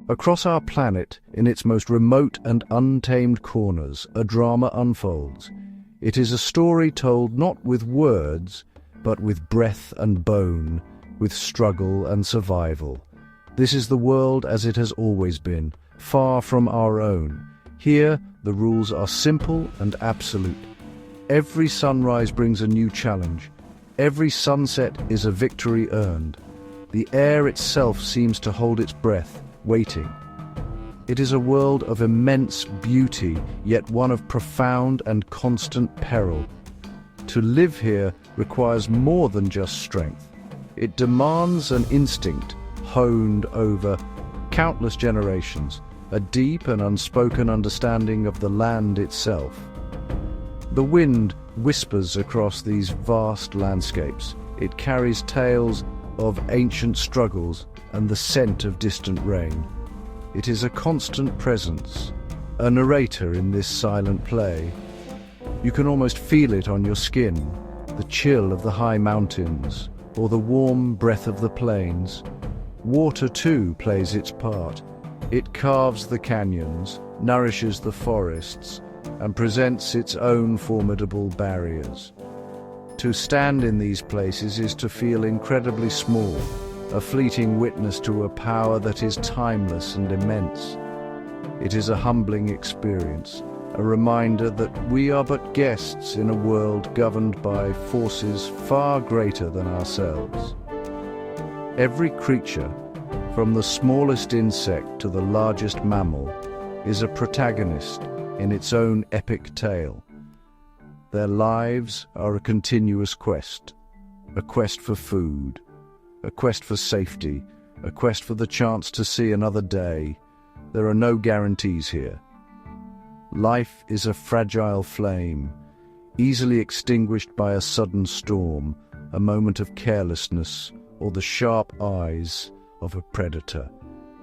Across our planet, in its most remote and untamed corners, a drama unfolds. It is a story told not with words, but with breath and bone, with struggle and survival. This is the world as it has always been, far from our own. Here, the rules are simple and absolute. Every sunrise brings a new challenge. Every sunset is a victory earned. The air itself seems to hold its breath, waiting. It is a world of immense beauty, yet one of profound and constant peril. To live here requires more than just strength. It demands an instinct honed over countless generations, a deep and unspoken understanding of the land itself. The wind whispers across these vast landscapes. It carries tales of ancient struggles and the scent of distant rain. It is a constant presence, a narrator in this silent play. You can almost feel it on your skin, the chill of the high mountains, or the warm breath of the plains. Water too plays its part. It carves the canyons, nourishes the forests, and presents its own formidable barriers. To stand in these places is to feel incredibly small, a fleeting witness to a power that is timeless and immense. It is a humbling experience, a reminder that we are but guests in a world governed by forces far greater than ourselves. Every creature, from the smallest insect to the largest mammal, is a protagonist in its own epic tale. Their lives are a continuous quest, a quest for food, a quest for safety, a quest for the chance to see another day. There are no guarantees here. Life is a fragile flame, easily extinguished by a sudden storm, a moment of carelessness, or the sharp eyes of a predator.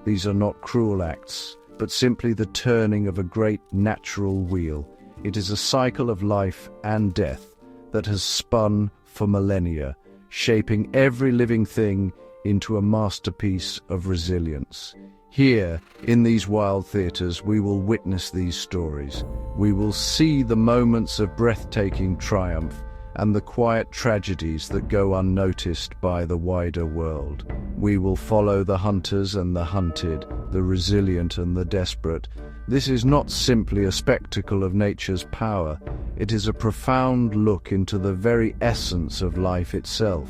These are not cruel acts, but simply the turning of a great natural wheel. It is a cycle of life and death that has spun for millennia, shaping every living thing into a masterpiece of resilience. Here, in these wild theaters, we will witness these stories. We will see the moments of breathtaking triumph and the quiet tragedies that go unnoticed by the wider world. We will follow the hunters and the hunted, the resilient and the desperate. This is not simply a spectacle of nature's power. It is a profound look into the very essence of life itself.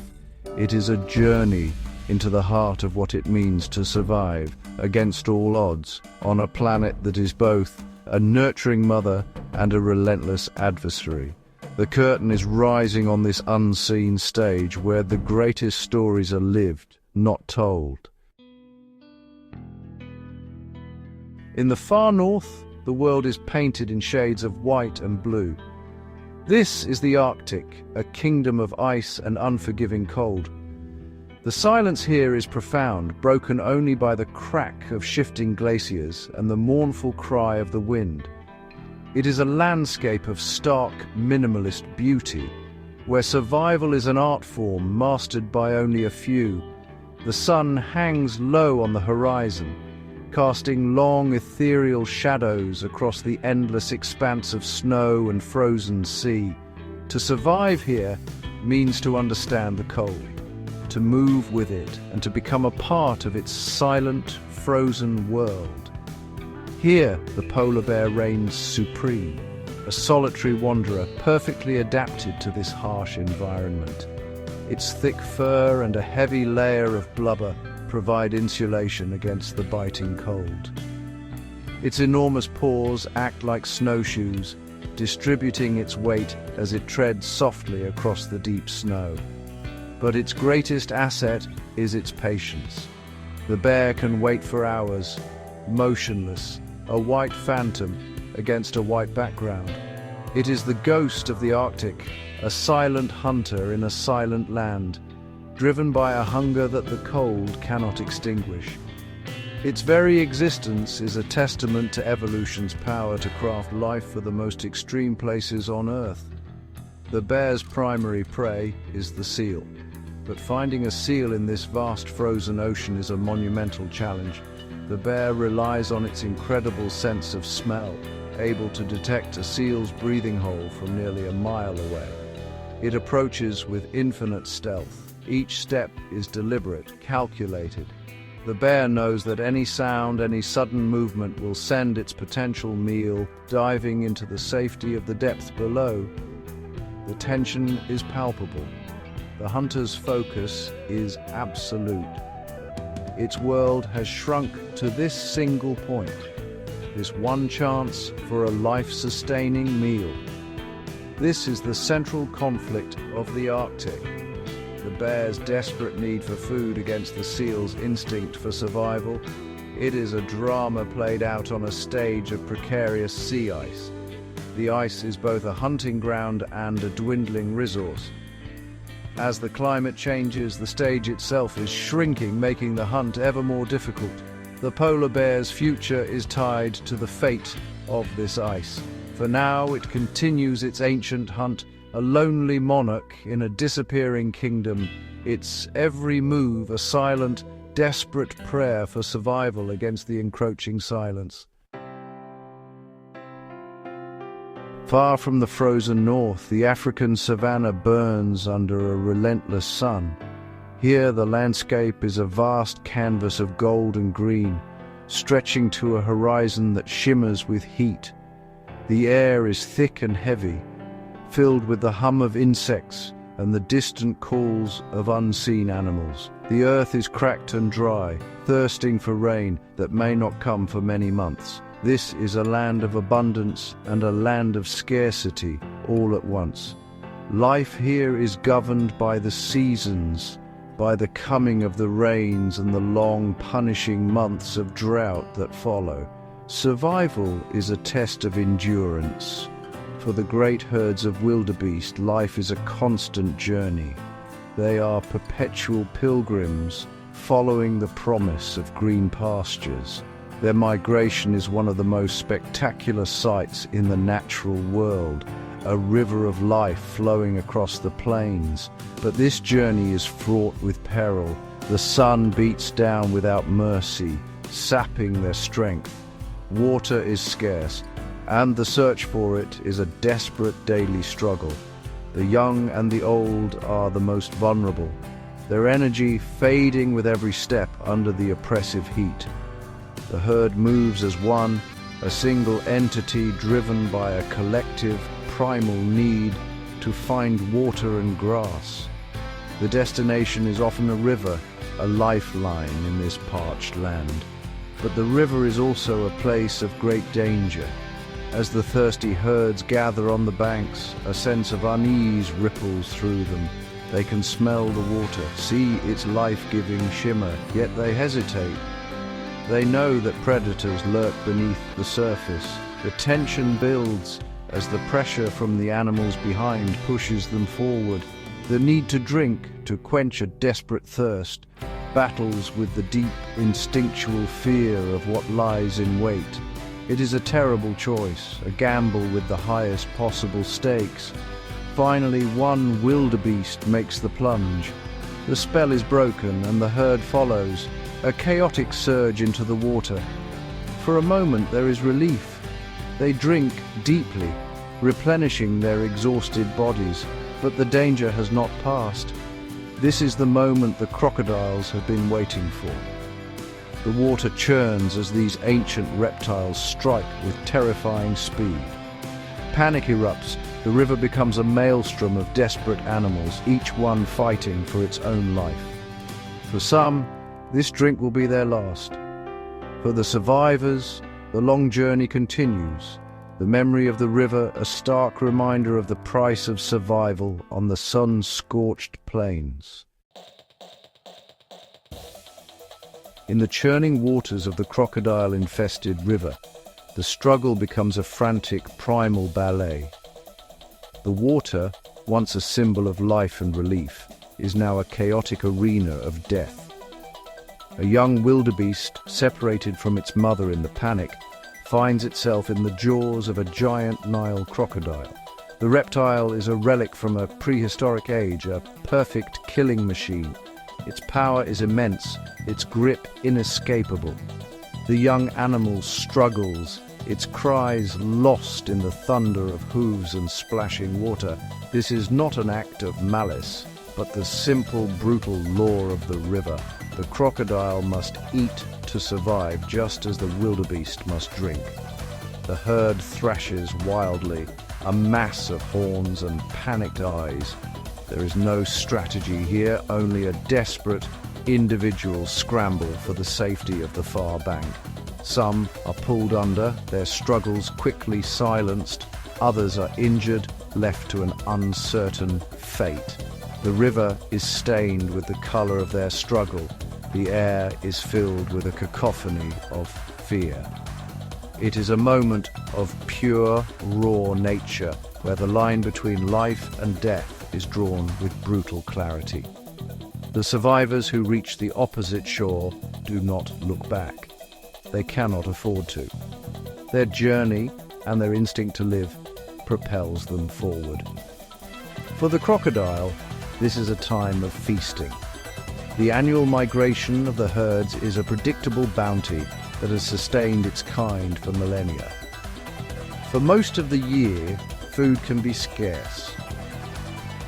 It is a journey into the heart of what it means to survive, against all odds, on a planet that is both a nurturing mother and a relentless adversary. The curtain is rising on this unseen stage where the greatest stories are lived, not told. In the far north, the world is painted in shades of white and blue. This is the Arctic, a kingdom of ice and unforgiving cold. The silence here is profound, broken only by the crack of shifting glaciers and the mournful cry of the wind. It is a landscape of stark, minimalist beauty, where survival is an art form mastered by only a few. The sun hangs low on the horizon, casting long, ethereal shadows across the endless expanse of snow and frozen sea. To survive here means to understand the cold, to move with it, and to become a part of its silent, frozen world. Here, the polar bear reigns supreme, a solitary wanderer perfectly adapted to this harsh environment. Its thick fur and a heavy layer of blubber provide insulation against the biting cold. Its enormous paws act like snowshoes, distributing its weight as it treads softly across the deep snow. But its greatest asset is its patience. The bear can wait for hours, motionless, a white phantom against a white background. It is the ghost of the Arctic, a silent hunter in a silent land, driven by a hunger that the cold cannot extinguish. Its very existence is a testament to evolution's power to craft life for the most extreme places on Earth. The bear's primary prey is the seal, but finding a seal in this vast frozen ocean is a monumental challenge. The bear relies on its incredible sense of smell, able to detect a seal's breathing hole from nearly a mile away. It approaches with infinite stealth. Each step is deliberate, calculated. The bear knows that any sound, any sudden movement will send its potential meal diving into the safety of the depth below. The tension is palpable. The hunter's focus is absolute. Its world has shrunk to this single point, this one chance for a life-sustaining meal. This is the central conflict of the Arctic. The bear's desperate need for food against the seal's instinct for survival. It is a drama played out on a stage of precarious sea ice. The ice is both a hunting ground and a dwindling resource. As the climate changes, the stage itself is shrinking, making the hunt ever more difficult. The polar bear's future is tied to the fate of this ice. For now, it continues its ancient hunt, a lonely monarch in a disappearing kingdom, its every move a silent, desperate prayer for survival against the encroaching silence. Far from the frozen north, the African savanna burns under a relentless sun. Here the landscape is a vast canvas of gold and green, stretching to a horizon that shimmers with heat. The air is thick and heavy, filled with the hum of insects and the distant calls of unseen animals. The earth is cracked and dry, thirsting for rain that may not come for many months. This is a land of abundance and a land of scarcity all at once. Life here is governed by the seasons, by the coming of the rains and the long, punishing months of drought that follow. Survival is a test of endurance. For the great herds of wildebeest, life is a constant journey. They are perpetual pilgrims, following the promise of green pastures. Their migration is one of the most spectacular sights in the natural world, a river of life flowing across the plains. But this journey is fraught with peril. The sun beats down without mercy, sapping their strength. Water is scarce, and the search for it is a desperate daily struggle. The young and the old are the most vulnerable, their energy fading with every step under the oppressive heat. The herd moves as one, a single entity driven by a collective, primal need to find water and grass. The destination is often a river, a lifeline in this parched land. But the river is also a place of great danger. As the thirsty herds gather on the banks, a sense of unease ripples through them. They can smell the water, see its life-giving shimmer, yet they hesitate. They know that predators lurk beneath the surface. The tension builds as the pressure from the animals behind pushes them forward. The need to drink, to quench a desperate thirst, battles with the deep, instinctual fear of what lies in wait. It is a terrible choice, a gamble with the highest possible stakes. Finally, one wildebeest makes the plunge. The spell is broken and the herd follows, a chaotic surge into the water. For a moment there is relief. They drink deeply, replenishing their exhausted bodies, but the danger has not passed. This is the moment the crocodiles have been waiting for. The water churns as these ancient reptiles strike with terrifying speed. Panic erupts. The river becomes a maelstrom of desperate animals, each one fighting for its own life. For some, this drink will be their last. For the survivors, the long journey continues. The memory of the river, a stark reminder of the price of survival on the sun-scorched plains. In the churning waters of the crocodile-infested river, the struggle becomes a frantic, primal ballet. The water, once a symbol of life and relief, is now a chaotic arena of death. A young wildebeest, separated from its mother in the panic, finds itself in the jaws of a giant Nile crocodile. The reptile is a relic from a prehistoric age, a perfect killing machine. Its power is immense, its grip inescapable. The young animal struggles, its cries lost in the thunder of hooves and splashing water. This is not an act of malice, but the simple, brutal law of the river. The crocodile must eat to survive, just as the wildebeest must drink. The herd thrashes wildly, a mass of horns and panicked eyes. There is no strategy here, only a desperate, individual scramble for the safety of the far bank. Some are pulled under, their struggles quickly silenced. Others are injured, left to an uncertain fate. The river is stained with the color of their struggle. The air is filled with a cacophony of fear. It is a moment of pure, raw nature, where the line between life and death is drawn with brutal clarity. The survivors who reach the opposite shore do not look back. They cannot afford to. Their journey and their instinct to live propels them forward. For the crocodile, this is a time of feasting. The annual migration of the herds is a predictable bounty that has sustained its kind for millennia. For most of the year, food can be scarce.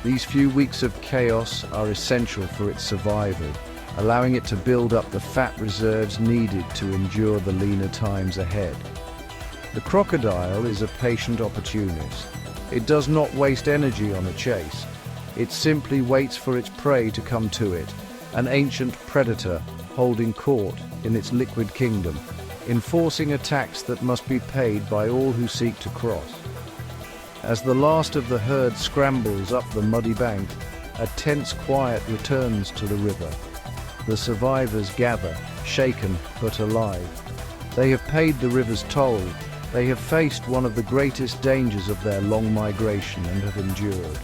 These few weeks of chaos are essential for its survival, allowing it to build up the fat reserves needed to endure the leaner times ahead. The crocodile is a patient opportunist. It does not waste energy on a chase. It simply waits for its prey to come to it, an ancient predator holding court in its liquid kingdom, enforcing a tax that must be paid by all who seek to cross. As the last of the herd scrambles up the muddy bank, a tense quiet returns to the river. The survivors gather, shaken but alive. They have paid the river's toll. They have faced one of the greatest dangers of their long migration and have endured.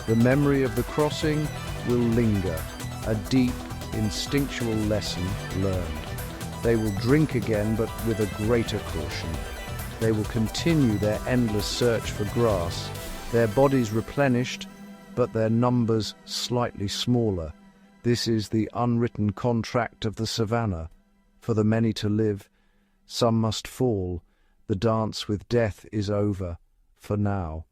The memory of the crossing will linger, a deep, instinctual lesson learned. They will drink again, but with a greater caution. They will continue their endless search for grass, their bodies replenished, but their numbers slightly smaller. This is the unwritten contract of the savannah. For the many to live, some must fall. The dance with death is over, for now.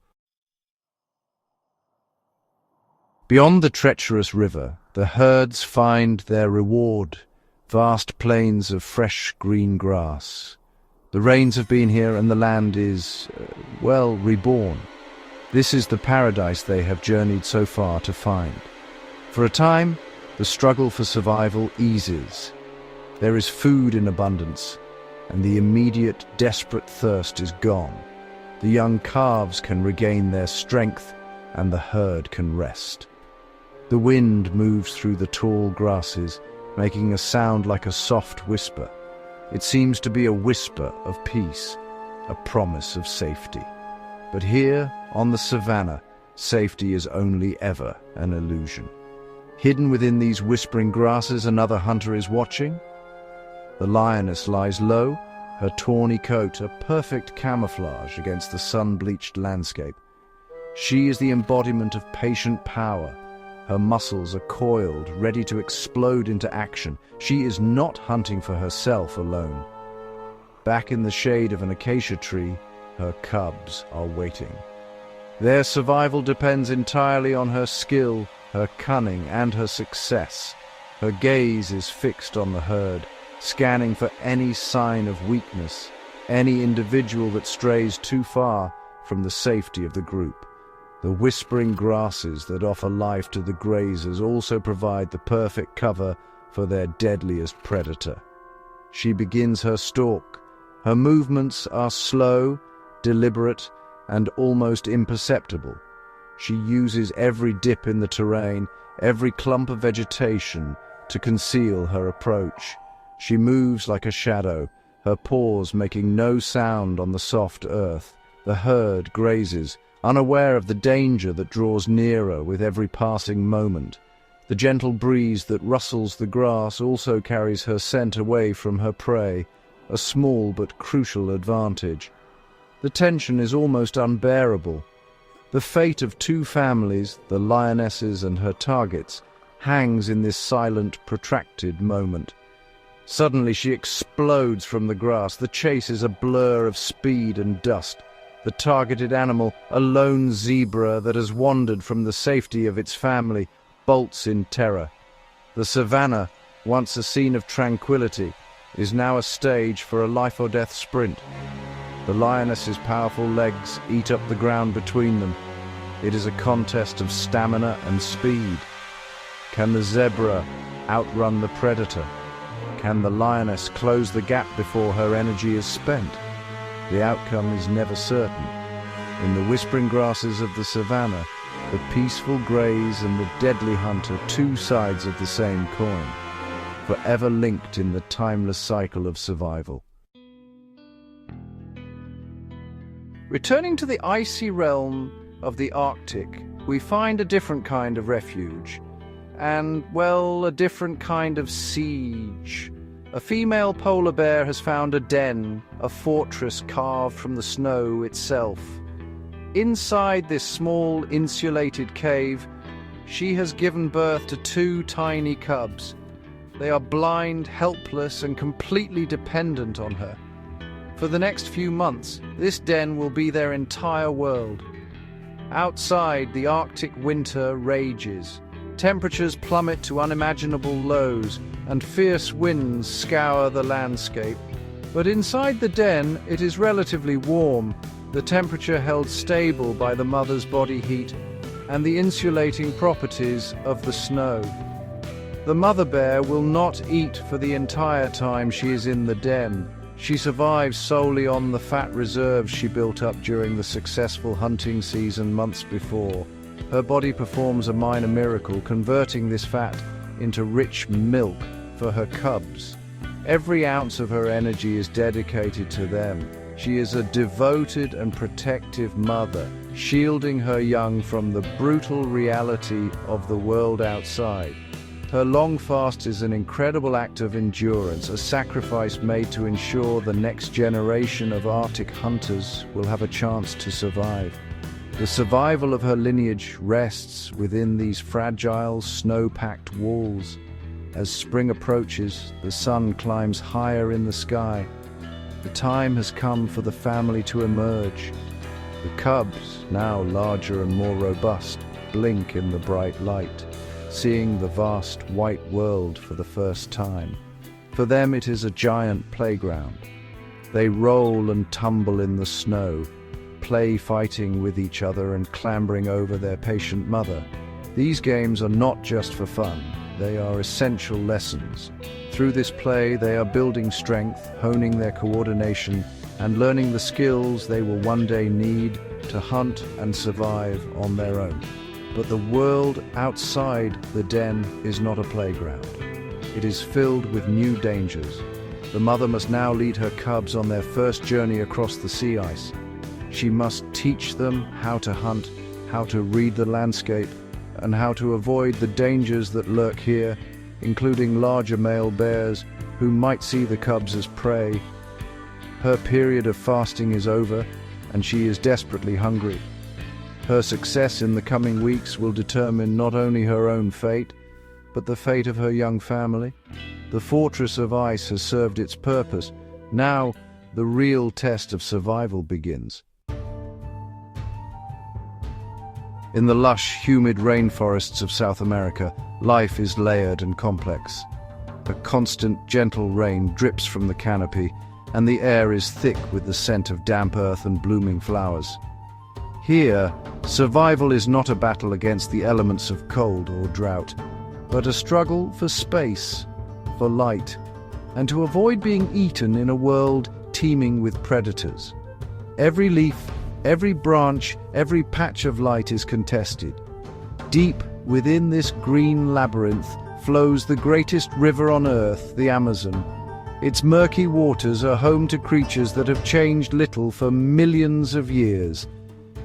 Beyond the treacherous river, the herds find their reward, vast plains of fresh green grass. The rains have been here and the land is, reborn. This is the paradise they have journeyed so far to find. For a time, the struggle for survival eases. There is food in abundance, and the immediate, desperate thirst is gone. The young calves can regain their strength, and the herd can rest. The wind moves through the tall grasses, making a sound like a soft whisper. It seems to be a whisper of peace, a promise of safety. But here, on the savannah, safety is only ever an illusion. Hidden within these whispering grasses, another hunter is watching. The lioness lies low, her tawny coat a perfect camouflage against the sun-bleached landscape. She is the embodiment of patient power. Her muscles are coiled, ready to explode into action. She is not hunting for herself alone. Back in the shade of an acacia tree, her cubs are waiting. Their survival depends entirely on her skill, her cunning, and her success. Her gaze is fixed on the herd, scanning for any sign of weakness, any individual that strays too far from the safety of the group. The whispering grasses that offer life to the grazers also provide the perfect cover for their deadliest predator. She begins her stalk. Her movements are slow, deliberate, and almost imperceptible. She uses every dip in the terrain, every clump of vegetation, to conceal her approach. She moves like a shadow, her paws making no sound on the soft earth. The herd grazes, unaware of the danger that draws nearer with every passing moment. The gentle breeze that rustles the grass also carries her scent away from her prey, a small but crucial advantage. The tension is almost unbearable. The fate of two families, the lioness's and her target's, hangs in this silent, protracted moment. Suddenly she explodes from the grass. The chase is a blur of speed and dust. The targeted animal, a lone zebra that has wandered from the safety of its family, bolts in terror. The savannah, once a scene of tranquility, is now a stage for a life-or-death sprint. The lioness's powerful legs eat up the ground between them. It is a contest of stamina and speed. Can the zebra outrun the predator? Can the lioness close the gap before her energy is spent? The outcome is never certain. In the whispering grasses of the savannah, the peaceful graze and the deadly hunt are two sides of the same coin, forever linked in the timeless cycle of survival. Returning to the icy realm of the Arctic, we find a different kind of refuge, and, well, a different kind of siege. A female polar bear has found a den, a fortress carved from the snow itself. Inside this small, insulated cave, she has given birth to two tiny cubs. They are blind, helpless, and completely dependent on her. For the next few months, this den will be their entire world. Outside, the Arctic winter rages. Temperatures plummet to unimaginable lows, and fierce winds scour the landscape. But inside the den, it is relatively warm, the temperature held stable by the mother's body heat and the insulating properties of the snow. The mother bear will not eat for the entire time she is in the den. She survives solely on the fat reserves she built up during the successful hunting season months before. Her body performs a minor miracle, converting this fat into rich milk for her cubs. Every ounce of her energy is dedicated to them. She is a devoted and protective mother, shielding her young from the brutal reality of the world outside. Her long fast is an incredible act of endurance, a sacrifice made to ensure the next generation of Arctic hunters will have a chance to survive. The survival of her lineage rests within these fragile, snow-packed walls. As spring approaches, the sun climbs higher in the sky. The time has come for the family to emerge. The cubs, now larger and more robust, blink in the bright light, seeing the vast white world for the first time. For them it is a giant playground. They roll and tumble in the snow, play fighting with each other and clambering over their patient mother. These games are not just for fun, they are essential lessons. Through this play, they are building strength, honing their coordination, and learning the skills they will one day need to hunt and survive on their own. But the world outside the den is not a playground. It is filled with new dangers. The mother must now lead her cubs on their first journey across the sea ice. She must teach them how to hunt, how to read the landscape, and how to avoid the dangers that lurk here, including larger male bears who might see the cubs as prey. Her period of fasting is over, and she is desperately hungry. Her success in the coming weeks will determine not only her own fate, but the fate of her young family. The fortress of ice has served its purpose. Now, the real test of survival begins. In the lush, humid rainforests of South America, life is layered and complex. A constant, gentle rain drips from the canopy, and the air is thick with the scent of damp earth and blooming flowers. Here, survival is not a battle against the elements of cold or drought, but a struggle for space, for light, and to avoid being eaten in a world teeming with predators. Every leaf, every branch, every patch of light is contested. Deep within this green labyrinth flows the greatest river on earth, the Amazon. Its murky waters are home to creatures that have changed little for millions of years,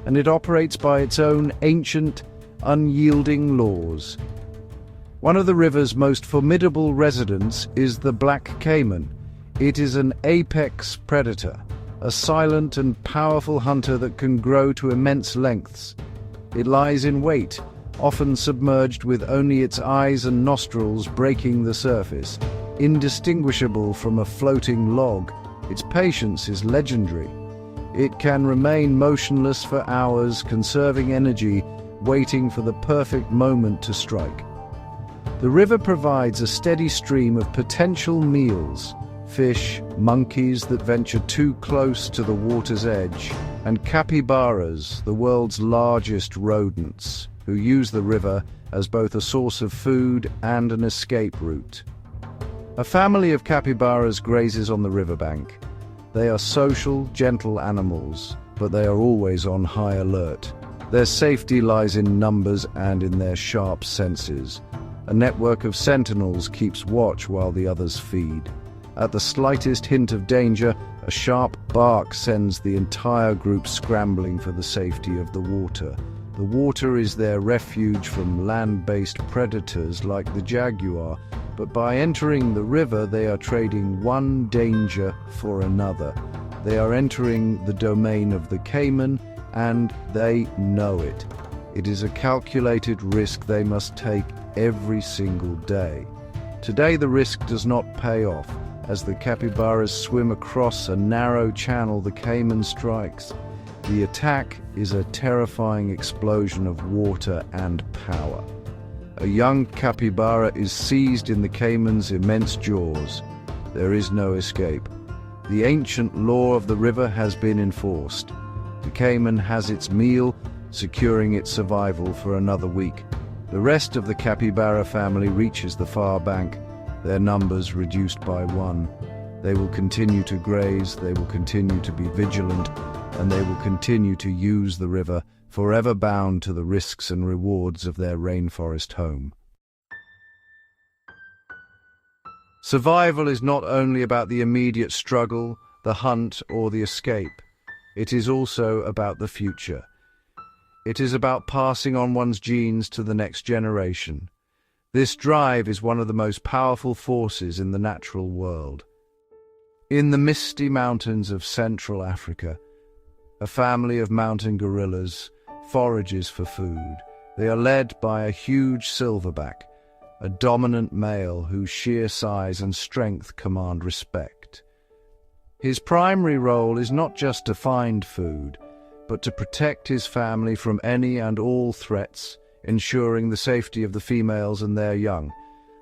and it operates by its own ancient, unyielding laws. One of the river's most formidable residents is the black caiman. It is an apex predator, a silent and powerful hunter that can grow to immense lengths. It lies in wait, often submerged with only its eyes and nostrils breaking the surface. Indistinguishable from a floating log, its patience is legendary. It can remain motionless for hours, conserving energy, waiting for the perfect moment to strike. The river provides a steady stream of potential meals: fish, monkeys that venture too close to the water's edge, and capybaras, the world's largest rodents, who use the river as both a source of food and an escape route. A family of capybaras grazes on the riverbank. They are social, gentle animals, but they are always on high alert. Their safety lies in numbers and in their sharp senses. A network of sentinels keeps watch while the others feed. At the slightest hint of danger, a sharp bark sends the entire group scrambling for the safety of the water. The water is their refuge from land-based predators like the jaguar, but by entering the river they are trading one danger for another. They are entering the domain of the caiman, and they know it. It is a calculated risk they must take every single day. Today the risk does not pay off. As the capybaras swim across a narrow channel the caiman strikes. The attack is a terrifying explosion of water and power. A young capybara is seized in the caiman's immense jaws. There is no escape. The ancient law of the river has been enforced. The caiman has its meal, securing its survival for another week. The rest of the capybara family reaches the far bank, their numbers reduced by one. They will continue to graze, they will continue to be vigilant, and they will continue to use the river, forever bound to the risks and rewards of their rainforest home. Survival is not only about the immediate struggle, the hunt, or the escape. It is also about the future. It is about passing on one's genes to the next generation. This drive is one of the most powerful forces in the natural world. In the misty mountains of Central Africa, a family of mountain gorillas forages for food. They are led by a huge silverback, a dominant male whose sheer size and strength command respect. His primary role is not just to find food, but to protect his family from any and all threats, ensuring the safety of the females and their young.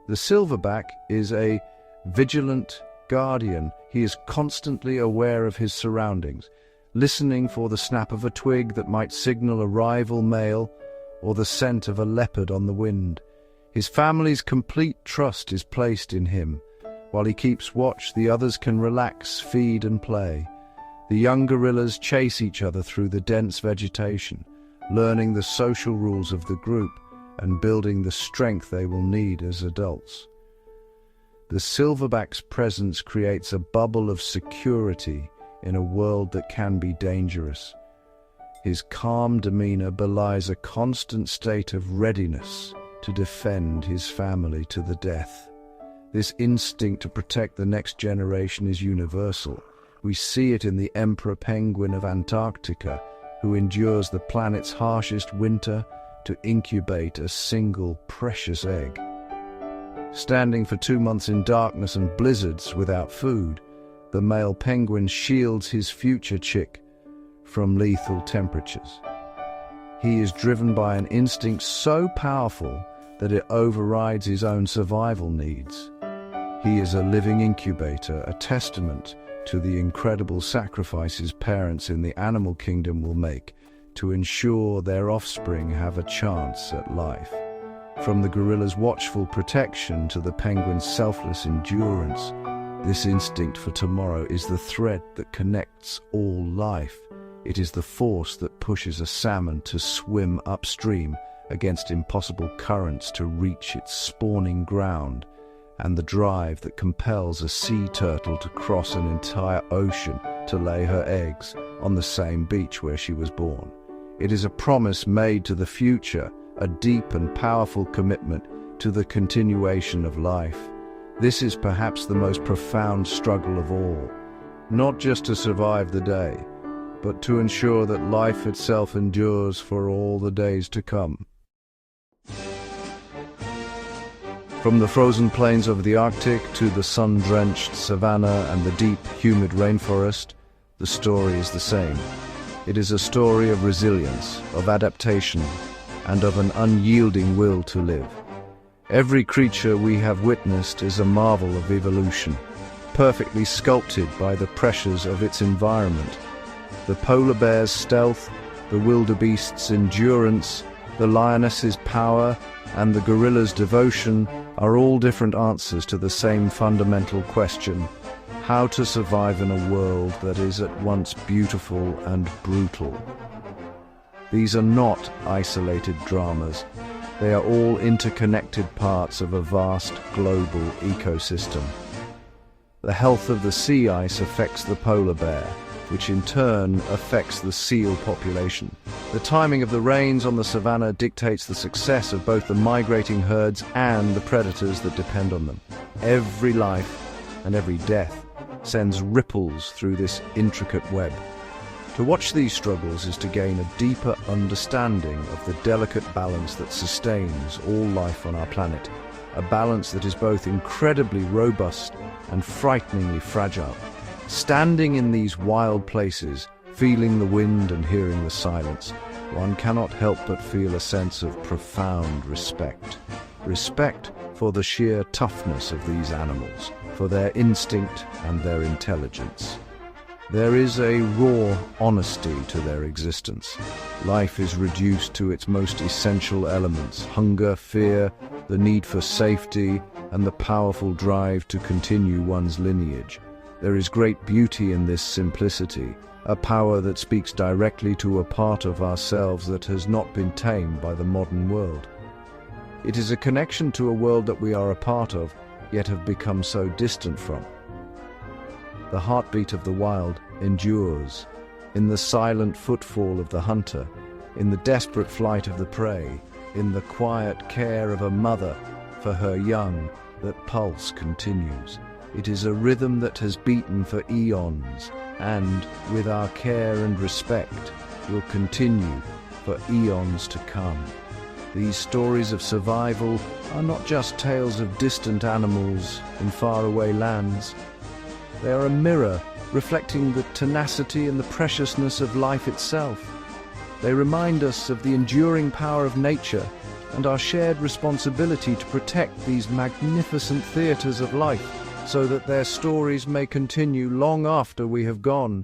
The silverback is a vigilant guardian. He is constantly aware of his surroundings, listening for the snap of a twig that might signal a rival male or the scent of a leopard on the wind. His family's complete trust is placed in him. While he keeps watch, the others can relax, feed and play. The young gorillas chase each other through the dense vegetation, learning the social rules of the group and building the strength they will need as adults. The silverback's presence creates a bubble of security in a world that can be dangerous. His calm demeanor belies a constant state of readiness to defend his family to the death. This instinct to protect the next generation is universal. We see it in the emperor penguin of Antarctica, who endures the planet's harshest winter to incubate a single precious egg. Standing for 2 months in darkness and blizzards without food, the male penguin shields his future chick from lethal temperatures. He is driven by an instinct so powerful that it overrides his own survival needs. He is a living incubator, a testament to the incredible sacrifices parents in the animal kingdom will make to ensure their offspring have a chance at life. From the gorilla's watchful protection to the penguin's selfless endurance, this instinct for tomorrow is the thread that connects all life. It is the force that pushes a salmon to swim upstream against impossible currents to reach its spawning ground, and the drive that compels a sea turtle to cross an entire ocean to lay her eggs on the same beach where she was born. It is a promise made to the future, a deep and powerful commitment to the continuation of life. This is perhaps the most profound struggle of all, not just to survive the day, but to ensure that life itself endures for all the days to come. From the frozen plains of the Arctic to the sun-drenched savanna and the deep, humid rainforest, the story is the same. It is a story of resilience, of adaptation, and of an unyielding will to live. Every creature we have witnessed is a marvel of evolution, perfectly sculpted by the pressures of its environment. The polar bear's stealth, the wildebeest's endurance, the lioness's power, and the gorilla's devotion are all different answers to the same fundamental question: how to survive in a world that is at once beautiful and brutal. These are not isolated dramas. They are all interconnected parts of a vast global ecosystem. The health of the sea ice affects the polar bear, which in turn affects the seal population. The timing of the rains on the savanna dictates the success of both the migrating herds and the predators that depend on them. Every life and every death sends ripples through this intricate web. To watch these struggles is to gain a deeper understanding of the delicate balance that sustains all life on our planet, a balance that is both incredibly robust and frighteningly fragile. Standing in these wild places, feeling the wind and hearing the silence, one cannot help but feel a sense of profound respect. Respect for the sheer toughness of these animals, for their instinct and their intelligence. There is a raw honesty to their existence. Life is reduced to its most essential elements: hunger, fear, the need for safety, and the powerful drive to continue one's lineage. There is great beauty in this simplicity, a power that speaks directly to a part of ourselves that has not been tamed by the modern world. It is a connection to a world that we are a part of, yet have become so distant from. The heartbeat of the wild endures, in the silent footfall of the hunter, in the desperate flight of the prey, in the quiet care of a mother for her young. That pulse continues. It is a rhythm that has beaten for eons, and, with our care and respect, will continue for eons to come. These stories of survival are not just tales of distant animals in faraway lands. They are a mirror reflecting the tenacity and the preciousness of life itself. They remind us of the enduring power of nature and our shared responsibility to protect these magnificent theatres of life, so that their stories may continue long after we have gone.